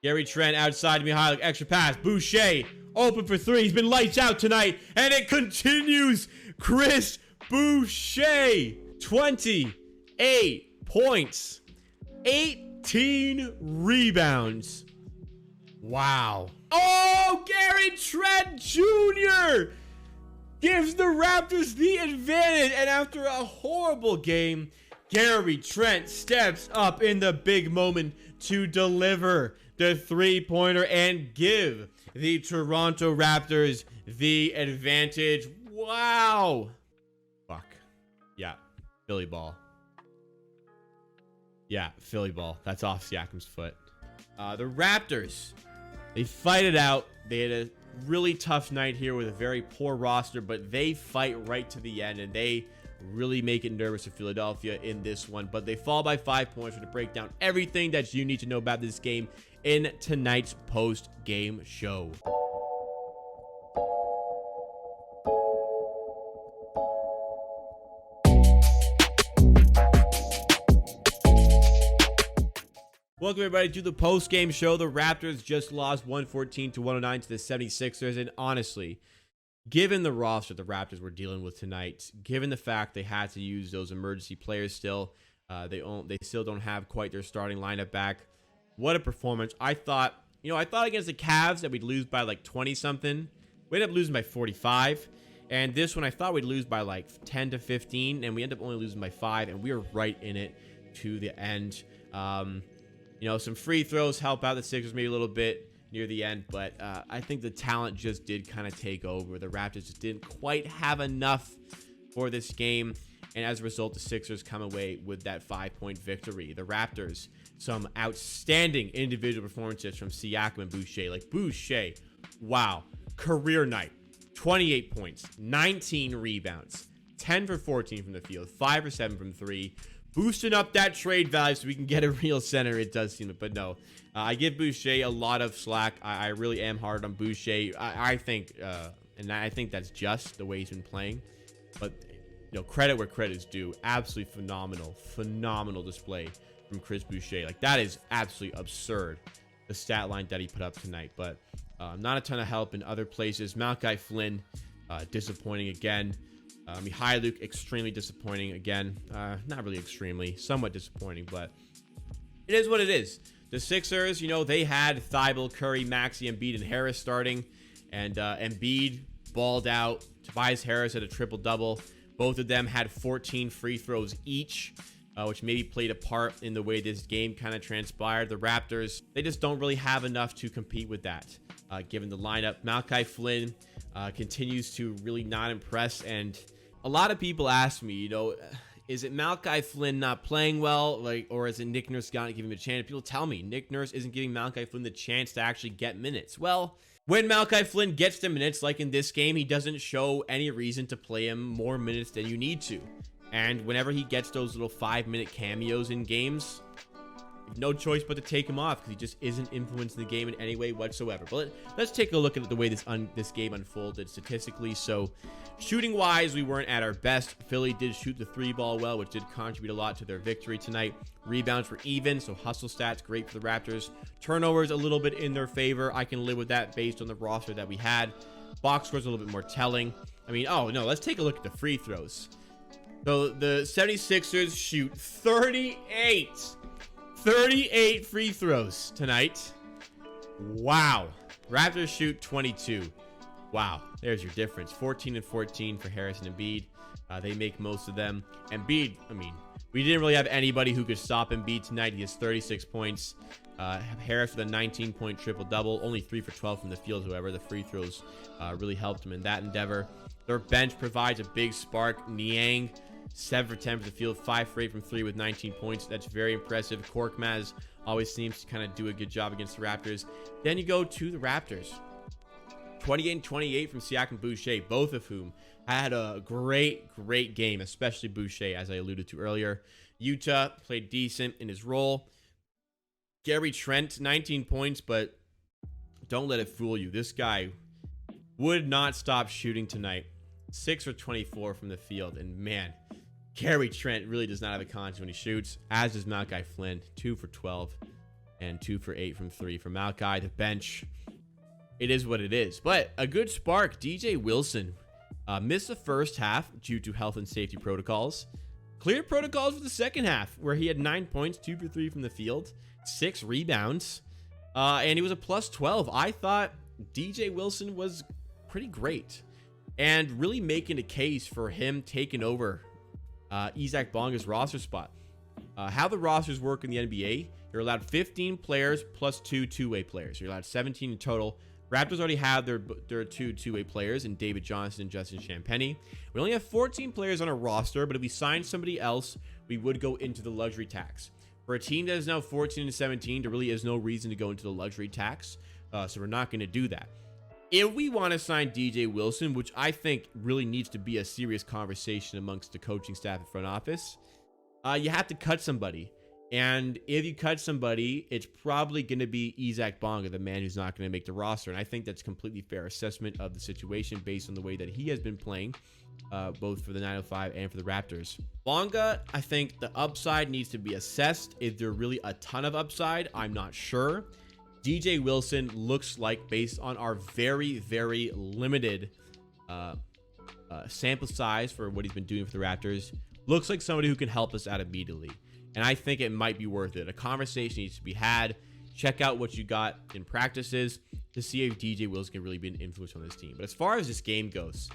Gary Trent outside to Mihalik. Extra pass. Boucher open for three. He's been lights out tonight. And it continues. Chris Boucher. 28 points. 18 rebounds. Wow. Oh, Gary Trent Jr. gives the Raptors the advantage. And after a horrible game, Gary Trent steps up in the big moment to deliver the three-pointer and give the Toronto Raptors the advantage. Wow. Fuck. Yeah. Philly ball. Yeah, Philly ball. That's off Siakam's foot. The Raptors, they fight it out. They had a really tough night here with a very poor roster, but they fight right to the end, and they really make it nervous for Philadelphia in this one. But they fall by 5 points. We're going to break down everything that you need to know about this game in tonight's post-game show. Welcome everybody to the post-game show. The Raptors just lost 114-109 to the 76ers, and honestly, given the roster the Raptors were dealing with tonight, given the fact they had to use those emergency players still, they still don't have quite their starting lineup back. What a performance. I thought against the Cavs that we'd lose by like 20-something. We ended up losing by 45. And this one I thought we'd lose by like 10 to 15, and we ended up only losing by 5, and we were right in it to the end. Some free throws help out the Sixers maybe a little bit near the end, but I think the talent just did kind of take over. The Raptors just didn't quite have enough for this game, and as a result, the Sixers come away with that 5-point victory. The Raptors, some outstanding individual performances from Siakam and Boucher. Like Boucher, wow, career night, 28 points, 19 rebounds, 10 for 14 from the field, 5 for 7 from 3. Boosting up that trade value so we can get a real center, it does seem. But no, I give Boucher a lot of slack. I really am hard on Boucher. I think that's just the way he's been playing. But credit where credit is due. Absolutely phenomenal display from Chris Boucher. Like, that is absolutely absurd, the stat line that he put up tonight. But not a ton of help in other places. Malachi Flynn, disappointing again. Mihalik, extremely disappointing again. Not really extremely, somewhat disappointing, but it is what it is. The Sixers, they had Thibault, Curry, Maxey, Embiid, and Harris starting, and Embiid balled out. Tobias Harris had a triple-double. Both of them had 14 free throws each, which maybe played a part in the way this game kind of transpired. The Raptors, they just don't really have enough to compete with that, given the lineup. Malachi Flynn continues to really not impress, and a lot of people ask me, is it Malachi Flynn not playing well, or is it Nick Nurse not giving him a chance? People tell me Nick Nurse isn't giving Malachi Flynn the chance to actually get minutes. Well, when Malachi Flynn gets the minutes, like in this game, he doesn't show any reason to play him more minutes than you need to. And whenever he gets those little 5-minute cameos in games, no choice but to take him off because he just isn't influencing the game in any way whatsoever. But let's take a look at the way this game unfolded statistically. So shooting wise, we weren't at our best. Philly did shoot the 3-ball well, which did contribute a lot to their victory tonight. Rebounds were even, so hustle stats great for the Raptors. Turnovers a little bit in their favor. I can live with that based on the roster that we had. Box scores a little bit more telling. Let's take a look at the free throws. So the 76ers shoot 38 free throws tonight. Wow. Raptors shoot 22. Wow. There's your difference. 14 and 14 for Harris and Embiid. They make most of them. Embiid, we didn't really have anybody who could stop Embiid tonight. He has 36 points. Harris with a 19-point triple-double. Only 3 for 12 from the field, however. The free throws really helped him in that endeavor. Their bench provides a big spark. Niang, 7 for 10 from the field, 5 for 8 from 3 with 19 points. That's very impressive. Korkmaz always seems to kind of do a good job against the Raptors. Then you go to the Raptors. 28 and 28 from Siakam and Boucher, both of whom had a great game, especially Boucher, as I alluded to earlier. Utah played decent in his role. Gary Trent, 19 points, but don't let it fool you. This guy would not stop shooting tonight. 6 for 24 from the field, and man, Gary Trent really does not have a conscience when he shoots, as does Malachi Flynn, 2 for 12. and 2 for 8 from 3 from Malachi. The bench, it is what it is. But a good spark, DJ Wilson. Missed the first half due to health and safety protocols. Cleared protocols for the second half, where he had 9 points, 2 for 3 from the field, 6 rebounds, and he was a plus 12. I thought DJ Wilson was pretty great, and really making a case for him taking over Isaac Bonga's roster spot. How the rosters work in the NBA, you're allowed 15 players plus 2 two-way players. You're allowed 17 in total. Raptors already have their 2 two-way players in David Johnson and Justin Champagnie. We only have 14 players on our roster, but if we sign somebody else, we would go into the luxury tax. For a team that is now 14 and 17, there really is no reason to go into the luxury tax, so we're not going to do that. If we want to sign DJ Wilson, which I think really needs to be a serious conversation amongst the coaching staff and front office, you have to cut somebody. And if you cut somebody, it's probably going to be Isaac Bonga, the man who's not going to make the roster. And I think that's a completely fair assessment of the situation based on the way that he has been playing, both for the 905 and for the Raptors. Bonga, I think the upside needs to be assessed. Is there really a ton of upside? I'm not sure. DJ Wilson looks like, based on our very, very limited sample size for what he's been doing for the Raptors, looks like somebody who can help us out immediately. And I think it might be worth it. A conversation needs to be had. Check out what you got in practices to see if DJ Wilson can really be an influence on this team. But as far as this game goes,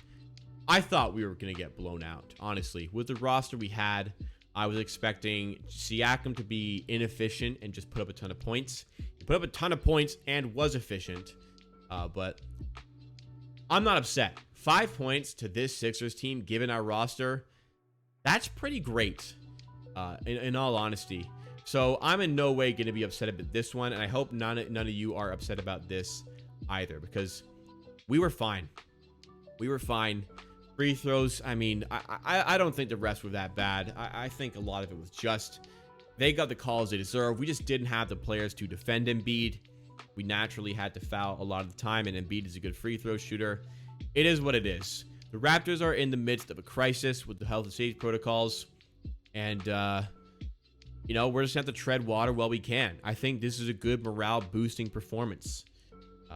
I thought we were going to get blown out. Honestly, with the roster we had, I was expecting Siakam to be inefficient and just put up a ton of points. He put up a ton of points and was efficient. But I'm not upset. 5 points to this Sixers team, given our roster, that's pretty great. In all honesty. So I'm in no way going to be upset about this one, and I hope none of you are upset about this either, because we were fine. We were fine. Free throws, I mean, I don't think the rest were that bad. I think a lot of it was just they got the calls they deserve. We just didn't have the players to defend Embiid. We naturally had to foul a lot of the time, and Embiid is a good free throw shooter. It is what it is. The Raptors are in the midst of a crisis with the health and safety protocols. And, you know, we're just going to have to tread water while we can. I think this is a good morale-boosting performance.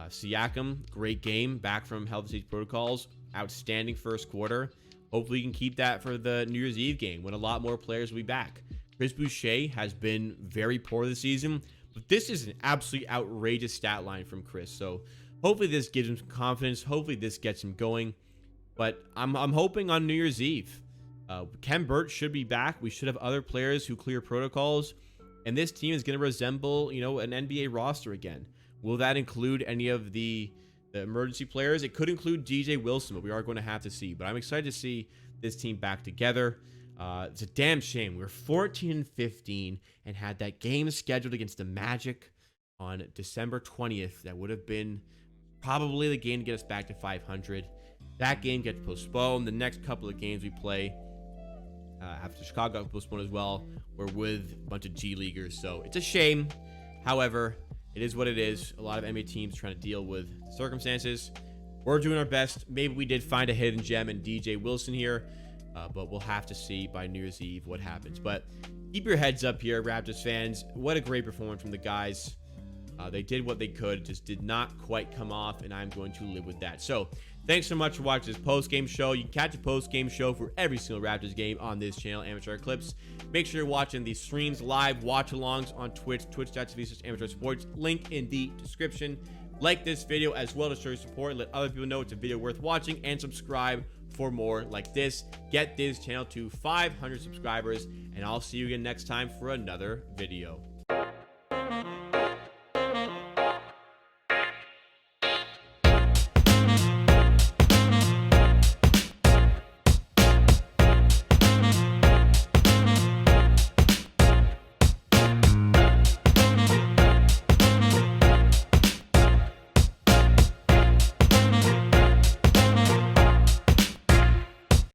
Siakam, great game, back from health and safety protocols. Outstanding first quarter. Hopefully, you can keep that for the New Year's Eve game when a lot more players will be back. Chris Boucher has been very poor this season, but this is an absolutely outrageous stat line from Chris. So, hopefully, this gives him some confidence. Hopefully, this gets him going. But I'm hoping on New Year's Eve. Ken Burch should be back. We should have other players who clear protocols. And this team is going to resemble, you know, an NBA roster again. Will that include any of the emergency players? It could include DJ Wilson, but we are going to have to see. But I'm excited to see this team back together. It's a damn shame. We were 14-15 and had that game scheduled against the Magic on December 20th. That would have been probably the game to get us back to 500. That game gets postponed. The next couple of games we play after Chicago got postponed as well, we're with a bunch of G Leaguers. So it's a shame. However, it is what it is. A lot of NBA teams trying to deal with the circumstances. We're doing our best. Maybe we did find a hidden gem in DJ Wilson here, but we'll have to see by New Year's Eve what happens. But keep your heads up here, Raptors fans. What a great performance from the guys. They did what they could, just did not quite come off, and I'm going to live with that. So thanks so much for watching this post-game show. You can catch a post-game show for every single Raptors game on this channel, Amateur Clips. Make sure you're watching these streams live, watch-alongs on Twitch, twitch.tv/amateur sports, link in the description. Like this video as well to show your support, let other people know it's a video worth watching, and subscribe for more like this. Get this channel to 500 subscribers, and I'll see you again next time for another video.